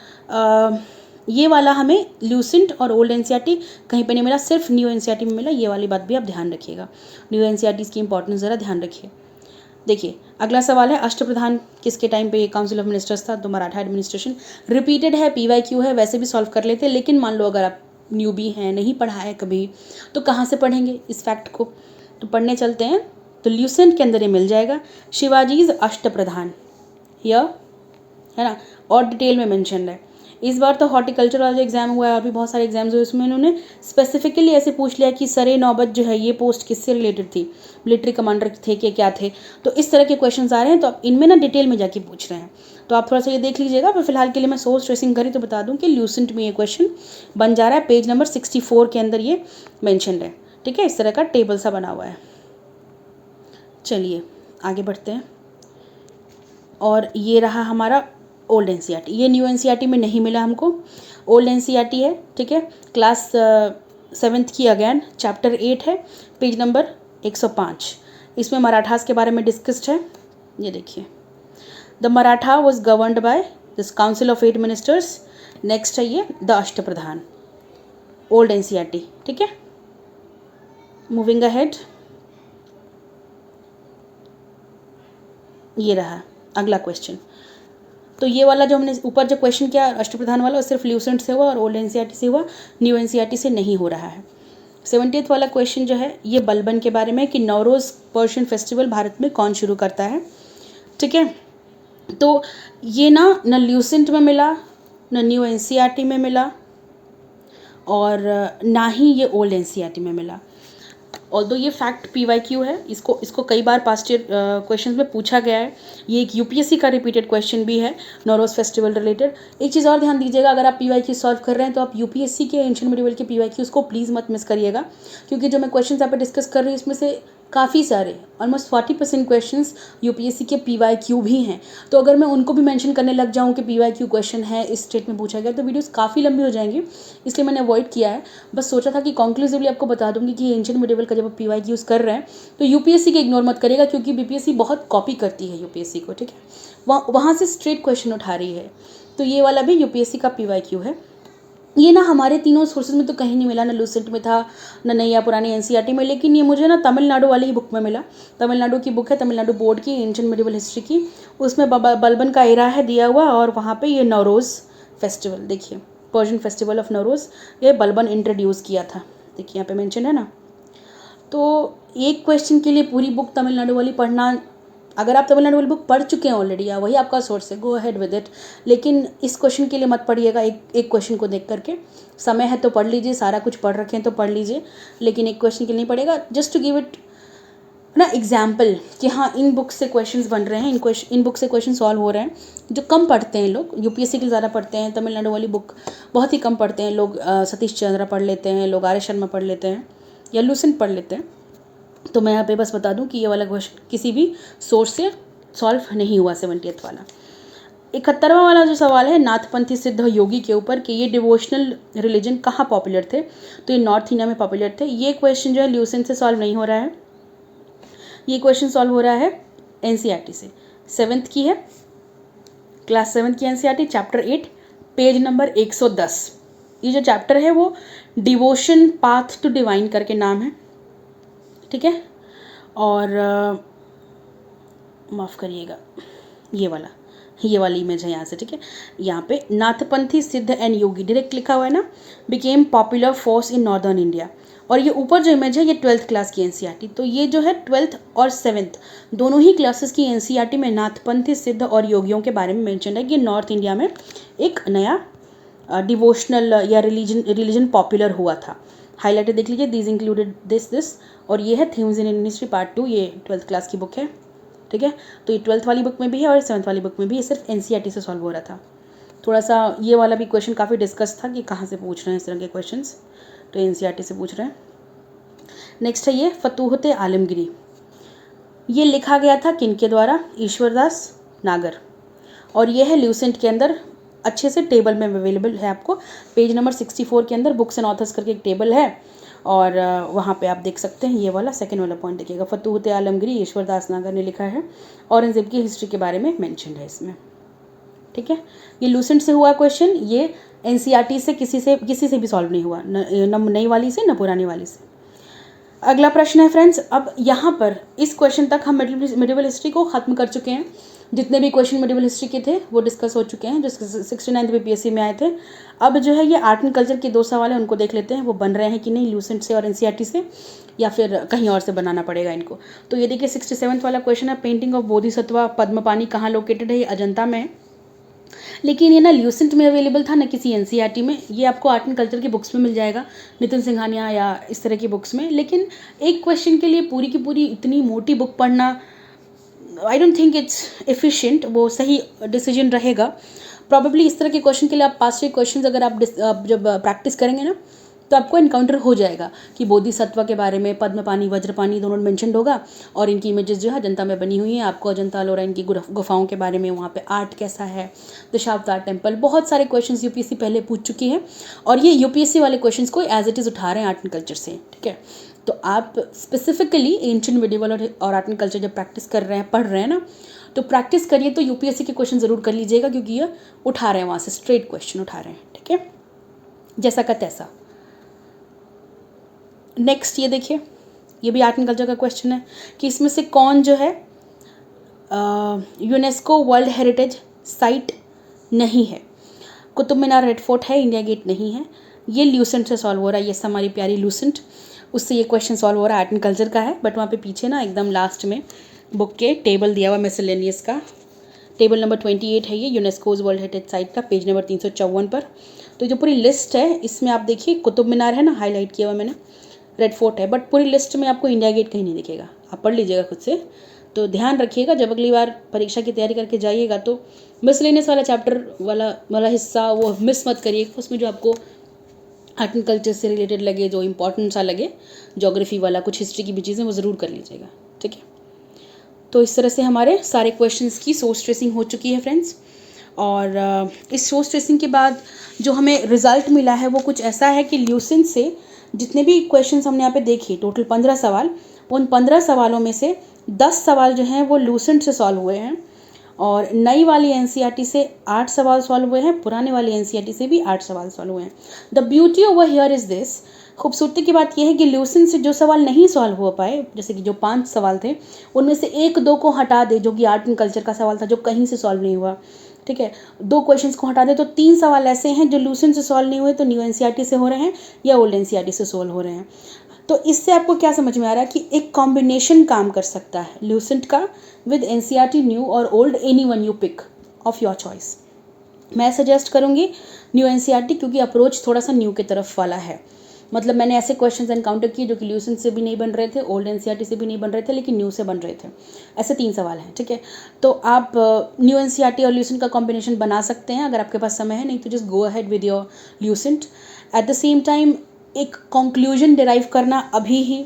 ये वाला हमें ल्यूसेंट और ओल्ड एनसीईआरटी कहीं पे नहीं मिला, सिर्फ न्यू एनसीईआरटी में मिला, ये वाली बात भी आप ध्यान रखिएगा, न्यू एनसीईआरटी की इंपॉर्टेंस ज़रा ध्यान रखिए। देखिए अगला सवाल है, अष्टप्रधान किसके टाइम पे काउंसिल ऑफ मिनिस्टर्स था? तो मराठा एडमिनिस्ट्रेशन। रिपीटेड है, PYQ है, वैसे भी सॉल्व कर लेते हैं, लेकिन मान लो अगर आप न्यूबी हैं, नहीं पढ़ा है कभी, तो कहाँ से पढ़ेंगे इस फैक्ट को? तो पढ़ने चलते हैं, तो ल्यूसेंट के अंदर ये मिल जाएगा, शिवाजीज अष्टप्रधान, यह है ना, और डिटेल में मेंशन है। इस बार तो हॉर्टिकल्चर वाला जो एग्जाम हुआ है और भी बहुत सारे एग्जाम्स हुए, उसमें इन्होंने स्पेसिफिकली ऐसे पूछ लिया कि सरे नौबत जो है ये पोस्ट किससे रिलेटेड थी, मिलिट्री कमांडर थे कि क्या थे। तो इस तरह के क्वेश्चन आ रहे हैं, तो अब इनमें ना डिटेल में जाके पूछ रहे हैं, तो आप थोड़ा सा ये देख लीजिएगा। पर फिलहाल के लिए मैं सोर्स ट्रेसिंग करी तो बता दूं कि ल्यूसेंट में ये क्वेश्चन बन जा रहा है, पेज नंबर 64 के अंदर ये मैंशनड है। ठीक है, इस तरह का टेबल सा बना हुआ है। चलिए आगे बढ़ते हैं, और ये रहा हमारा ओल्ड NCERT। ये न्यू NCERT में नहीं मिला हमको, ओल्ड NCERT है। ठीक है, क्लास 7th की अगेन, चैप्टर 8 है, पेज नंबर 105। इसमें मराठास के बारे में डिस्कस्ड है। ये देखिए, the Maratha was governed by this council of 8 ministers. Next है ये द अष्टप्रधान, ओल्ड NCERT। ठीक है, मूविंग अहेड, ये रहा अगला क्वेश्चन। तो ये वाला जो हमने ऊपर जो क्वेश्चन किया अष्टप्रधान वाला, वो सिर्फ ल्यूसेंट से हुआ और ओल्ड NCERT से हुआ, न्यू NCERT से नहीं हो रहा है। 70th वाला क्वेश्चन जो है ये बलबन के बारे में, कि नवरोज़ पर्शियन फेस्टिवल भारत में कौन शुरू करता है। ठीक है, तो ये ना ल्यूसेंट में मिला, न न्यू NCERT में मिला, और ना ही ये ओल्ड NCERT में मिला। ऑल्दो ये फैक्ट PYQ है, इसको कई बार पास्ट ईयर क्वेश्चन में पूछा गया है। ये एक UPSC का रिपीटेड क्वेश्चन भी है, नौरोज़ फेस्टिवल रिलेटेड। एक चीज़ और ध्यान दीजिएगा, अगर आप PYQ सॉल्व कर रहे हैं तो आप UPSC के एंशिएंट मिडिवल के PYQs को प्लीज़ मत मिस करिएगा, क्योंकि जो मैं क्वेश्चन यहाँ पे डिस्कस कर रही हूँ इसमें से काफ़ी सारे ऑलमोस्ट 40% क्वेश्चंस UPSC के PYQ भी हैं। तो अगर मैं उनको भी मेंशन करने लग जाऊँ कि PYQ क्वेश्चन है, इस स्टेट में पूछा गया, तो वीडियोस काफ़ी लंबी हो जाएंगी, इसलिए मैंने अवॉइड किया है। बस सोचा था कि कॉन्क्लूसिवली आपको बता दूंगी कि एंशिएंट मिडिवल का जब आप PYQs कर रहे हैं तो UPSC के इग्नोर मत करिएगा, क्योंकि BPSC बहुत कॉपी करती है UPSC को। ठीक है, वहाँ से स्ट्रेट क्वेश्चन उठा रही है। तो ये वाला भी UPSC का PYQ है। ये ना हमारे तीनों सोर्सेज में तो कहीं नहीं मिला, ना लूसेंट में था, ना नई या पुरानी NCERT में, लेकिन ये मुझे ना तमिलनाडु वाली ही बुक में मिला। तमिलनाडु की बुक है, तमिलनाडु बोर्ड की एंशिएंट मिडिवल हिस्ट्री की, उसमें बलबन का एरा है दिया हुआ, और वहाँ पे ये नवरोज़ फेस्टिवल, देखिए पर्शियन फेस्टिवल ऑफ नवरोज़, ये बलबन इंट्रोड्यूस किया था, देखिए यहाँ पे मेंशन है ना। तो एक क्वेश्चन के लिए पूरी बुक तमिलनाडु वाली पढ़ना, अगर आप तमिलनाडु वाली बुक पढ़ चुके हैं ऑलरेडी, या वही आपका सोर्स है, गो अहेड विद इट, लेकिन इस क्वेश्चन के लिए मत पढ़िएगा। एक क्वेश्चन को देख करके, समय है तो पढ़ लीजिए, सारा कुछ पढ़ रखे हैं तो पढ़ लीजिए, लेकिन एक क्वेश्चन के लिए नहीं पढ़ेगा, जस्ट टू गिव इट ना एग्जाम्पल कि हाँ इन बुक से क्वेश्चंस बन रहे हैं, इन बुक से क्वेश्चन सॉल्व हो रहे हैं। जो कम पढ़ते हैं लोग, UPSC के लिए ज़्यादा पढ़ते हैं, तमिलनाडु वाली बुक बहुत ही कम पढ़ते हैं लोग। सतीश चंद्रा पढ़ लेते हैं लोग, RS शर्मा पढ़ लेते हैं, या लूसेंट पढ़ लेते हैं। तो मैं यहाँ पे बस बता दूं कि ये वाला क्वेश्चन किसी भी सोर्स से सॉल्व नहीं हुआ। 70th वाला। 71वां वाला जो सवाल है नाथपंथी सिद्ध योगी के ऊपर, कि ये डिवोशनल रिलीजन कहाँ पॉपुलर थे, तो ये नॉर्थ इंडिया में पॉपुलर थे। ये क्वेश्चन जो है ल्यूसेंट से सॉल्व नहीं हो रहा है, ये क्वेश्चन सॉल्व हो रहा है NCERT से। 7th की है, क्लास 7th की NCERT, चैप्टर 8, पेज नंबर 110। ये जो चैप्टर है वो डिवोशन पाथ टू डिवाइन करके नाम है। ठीक है, और माफ़ करिएगा, ये वाली इमेज है यहाँ से। ठीक है, यहाँ पे नाथपंथी सिद्ध एंड योगी डायरेक्ट लिखा हुआ है ना, became popular force in northern India. और ये ऊपर जो इमेज है ये 12th क्लास की NCERT। तो ये जो है 12th और 7th दोनों ही क्लासेस की NCERT में नाथपंथी सिद्ध और योगियों के बारे में मेंशन है कि नॉर्थ इंडिया में एक नया डिवोशनल या रिलीजन पॉपुलर हुआ था। हाईलाइटेड देख लीजिए, दीज इंक्लूडेड दिस, और ये है themes in Indian history part 2, ये 12th क्लास की बुक है। ठीक है, तो ये 12th वाली बुक में भी है और 7th वाली बुक में भी, ये सिर्फ NCERT से सॉल्व हो रहा था। थोड़ा सा ये वाला भी क्वेश्चन काफ़ी डिस्कस था कि कहाँ से पूछ रहे हैं इस तरह के क्वेश्चंस, तो NCERT से पूछ रहे हैं। नेक्स्ट है ये फतूहत आलमगिरी, ये लिखा गया था किनके द्वारा, ईश्वरदास नागर, और ये है ल्यूसेंट के अंदर अच्छे से टेबल में अवेलेबल है आपको, पेज नंबर 64 के अंदर बुक्स एंड ऑथर्स करके एक टेबल है, और वहाँ पे आप देख सकते हैं। ये वाला सेकंड वाला पॉइंट देखिएगा, फतूहत आलमगिरी ईश्वरदास नागर ने लिखा है, औरंगजेब की हिस्ट्री के बारे में मेंशन है इसमें। ठीक है, ये लूसेंट से हुआ क्वेश्चन, ये NCERT से किसी से भी सॉल्व नहीं हुआ, न नई वाली से न पुरानी वाली से। अगला प्रश्न है फ्रेंड्स, अब यहाँ पर इस क्वेश्चन तक हम मिडिवल हिस्ट्री को ख़त्म कर चुके हैं। जितने भी क्वेश्चन मिडिवल हिस्ट्री के थे वो डिस्कस हो चुके हैं, जो 69th बीपीएससी में आए थे। अब जो है ये आर्ट एंड कल्चर के 2 सवाल हैं, उनको देख लेते हैं वो बन रहे हैं कि नहीं ल्यूसेंट से और एनसीईआरटी से, या फिर कहीं और से बनाना पड़ेगा इनको। तो ये देखिए 67th वाला क्वेश्चन है, पेंटिंग ऑफ बोधिसत्वा पद्मपानी कहाँ लोकेटेड है? ये अजंता में है, लेकिन ये ना ल्यूसेंट में अवेलेबल था ना किसी एनसीईआरटी में। ये आपको आर्ट एंड कल्चर की बुक्स में मिल जाएगा, नितिन सिंघानिया या इस तरह की बुक्स में। लेकिन एक क्वेश्चन के लिए पूरी की पूरी इतनी मोटी बुक पढ़ना, I don't think it's efficient, वो सही डिसीजन रहेगा। प्रॉबेबली इस तरह के क्वेश्चन के लिए आप 5-6 क्वेश्चन अगर आप जब प्रैक्टिस करेंगे ना, तो आपको इनकाउंटर हो जाएगा कि बोधिसत्व के बारे में पद्मपानी वज्रपानी दोनों मेंशनड होगा, और इनकी इमेजेस जो है अजंता में बनी हुई हैं। आपको अजंता एलोरा इनकी गुफाओं के बारे में, वहाँ पे आर्ट कैसा है, दशावतार टेम्पल, बहुत सारे क्वेश्चंस यूपीएससी पहले पूछ चुकी है, और ये यूपीएससी वाले क्वेश्चंस को एज इट इज़ उठा रहे हैं आर्ट एंड कल्चर से। ठीक है, तो आप स्पेसिफिकली एंशिएंट मिडिवल और आर्ट एंड कल्चर जब प्रैक्टिस कर रहे हैं, पढ़ रहे हैं ना, तो प्रैक्टिस करिए तो यूपीएससी के क्वेश्चन ज़रूर कर लीजिएगा, क्योंकि ये उठा रहे हैं वहाँ से स्ट्रेट क्वेश्चन उठा रहे हैं। ठीक है, जैसा का तैसा। नेक्स्ट ये देखिए, ये भी आर्ट एंड कल्चर का क्वेश्चन है कि इसमें से कौन जो है यूनेस्को वर्ल्ड हेरिटेज साइट नहीं है? कुतुब मीनार, रेड फोर्ट है, इंडिया गेट नहीं है। ये ल्यूसेंट से सॉल्व हो रहा है, ये हमारी प्यारी ल्यूसेंट, उससे ये क्वेश्चन सॉल्व हो रहा है, आर्ट एंड कल्चर का है। बट वहाँ पे पीछे ना एकदम लास्ट में बुक के टेबल दिया हुआ मिसलेनियस का, टेबल नंबर 28 है ये, यूनेस्कोज वर्ल्ड हेरिटेज साइट का, पेज नंबर 354 पर। तो जो पूरी लिस्ट है इसमें आप देखिए, कुतुब मीनार है ना, हाईलाइट किया हुआ मैंने, रेड फोर्ट है, बट पूरी लिस्ट में आपको इंडिया गेट कहीं नहीं दिखेगा। आप पढ़ लीजिएगा खुद से, तो ध्यान रखिएगा जब अगली बार परीक्षा की तैयारी करके जाइएगा तो मिसलेनियस वाला चैप्टर वाला हिस्सा वो मिस मत करिएगा। उसमें जो आपको आर्ट एंड कल्चर से रिलेटेड लगे, जो इम्पोर्टेंट सा लगे, ज्योग्राफी वाला, कुछ हिस्ट्री की भी चीज़ें, वो ज़रूर कर लीजिएगा। ठीक है, तो इस तरह से हमारे सारे क्वेश्चंस की सोर्स ट्रेसिंग हो चुकी है फ्रेंड्स। और इस सोर्स ट्रेसिंग के बाद जो हमें रिजल्ट मिला है वो कुछ ऐसा है कि ल्यूसेंट से जितने भी क्वेश्चंस हमने यहाँ पे देखे, टोटल 15 सवाल, उन 15 सवालों में से 10 सवाल जो हैं वो ल्यूसेंट से सॉल्व हुए हैं, और नई वाली एनसीईआरटी से 8 सवाल सॉल्व हुए हैं, पुराने वाली एनसीईआरटी से भी 8 सवाल सॉल्व हुए हैं। The beauty over here is this, खूबसूरती की बात यह है कि ल्यूसेंट से जो सवाल नहीं सॉल्व हो पाए, जैसे कि जो 5 सवाल थे, उनमें से 1-2 को हटा दे, जो कि आर्ट एंड कल्चर का सवाल था जो कहीं से सॉल्व नहीं हुआ। ठीक है, 2 क्वेश्चंस को हटा दे तो 3 सवाल ऐसे हैं जो ल्यूसेंट से सॉल्व नहीं हुए, तो न्यू एनसीईआरटी से हो रहे हैं या ओल्ड एनसीईआरटी से सॉल्व हो रहे हैं। तो इससे आपको क्या समझ में आ रहा है कि एक कॉम्बिनेशन काम कर सकता है ल्यूसेंट का विद एनसीईआरटी न्यू और old, any one you pick of your choice. मैं सजेस्ट करूँगी न्यू एनसीईआरटी, क्योंकि अप्रोच थोड़ा सा न्यू की तरफ वाला है। मतलब मैंने ऐसे क्वेश्चंस एनकाउंटर किए जो कि ल्यूसेंट से भी नहीं बन रहे थे, ओल्ड एनसीईआरटी से भी नहीं बन रहे थे, लेकिन न्यू से बन रहे थे। ऐसे 3 सवाल हैं। ठीक है, तो आप न्यू एनसीईआरटी और ल्यूसेंट का कॉम्बिनेशन बना सकते हैं अगर आपके पास समय है, नहीं तो just go ahead with your Lucent. At the same time एक कंक्लूजन डिराइव करना अभी ही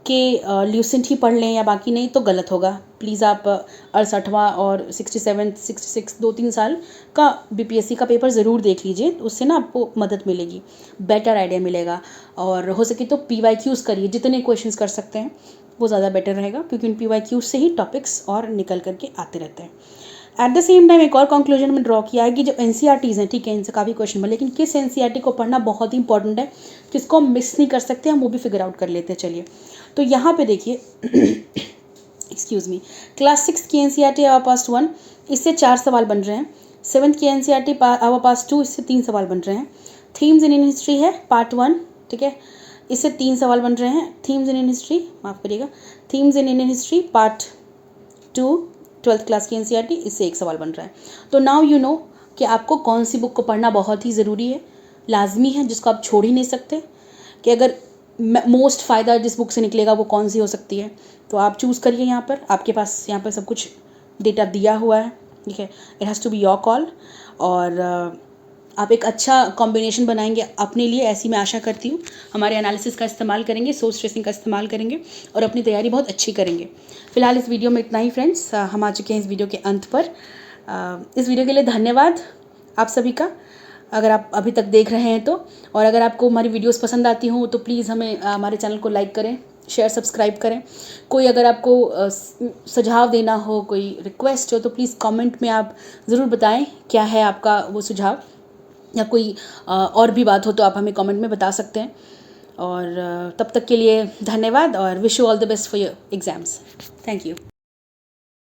कि ल्यूसेंट ही पढ़ लें या बाकी नहीं, तो गलत होगा। प्लीज़ आप 68वां और 67, 66 2-3 साल का बीपीएससी का पेपर ज़रूर देख लीजिए, उससे ना आपको मदद मिलेगी, बेटर आइडिया मिलेगा। और हो सके तो पीवाईक्यूज़ करिए, जितने क्वेश्चंस कर सकते हैं वो ज़्यादा बेटर रहेगा, क्योंकि उन पीवाईक्यूज़ से ही टॉपिक्स और निकल करके आते रहते हैं। एट द सेम टाइम एक और कंक्लूजन में ड्रॉ किया है कि जो एनसीईआरटीज़ हैं, ठीक है, इनसे काफ़ी क्वेश्चन बने, लेकिन किस एनसीईआरटी को पढ़ना बहुत ही इंपॉर्टेंट है, किसको हम मिस नहीं कर सकते, हम वो भी फिगर आउट कर लेते हैं। चलिए, तो यहाँ पे देखिए एक्सक्यूज़ मी, क्लास 6 की एनसीईआरटी आवर पास 1, इससे 4 सवाल बन रहे हैं। 7th की एनसीईआरटी आवर पास 2, इससे 3 सवाल बन रहे हैं। थीम्स इन हिस्ट्री है पार्ट 1, ठीक है, इससे 3 सवाल बन रहे हैं। थीम्स इन इंडियन हिस्ट्री, माफ़ करिएगा, themes in Indian history part 2, 12th class की एनसीईआरटी, इससे 1 सवाल बन रहा है। तो नाउ यू नो कि आपको कौन सी बुक को पढ़ना बहुत ही ज़रूरी है, लाजमी है, जिसको आप छोड़ ही नहीं सकते, कि अगर मोस्ट फ़ायदा जिस बुक से निकलेगा वो कौन सी हो सकती है, तो आप चूज़ करिए। यहाँ पर आपके पास यहाँ पर सब कुछ डेटा दिया हुआ है, ठीक है, it has to be your call. और आप एक अच्छा कॉम्बिनेशन बनाएंगे अपने लिए, ऐसी मैं आशा करती हूँ। हमारे एनालिसिस का इस्तेमाल करेंगे, सोर्स ट्रेसिंग का इस्तेमाल करेंगे और अपनी तैयारी बहुत अच्छी करेंगे। फिलहाल इस वीडियो में इतना ही फ्रेंड्स, हम आ चुके हैं इस वीडियो के अंत पर। इस वीडियो के लिए धन्यवाद आप सभी का, अगर आप अभी तक देख रहे हैं तो। और अगर आपको हमारी वीडियोस पसंद आती हों तो प्लीज़ हमें हमारे चैनल को लाइक करें, शेयर, सब्सक्राइब करें। कोई अगर आपको सुझाव देना हो, कोई रिक्वेस्ट हो, तो प्लीज़ कमेंट में आप ज़रूर बताएं क्या है आपका वो सुझाव, या कोई और भी बात हो तो आप हमें कमेंट में बता सकते हैं। और तब तक के लिए धन्यवाद और wish you all the best for your exams. Thank you.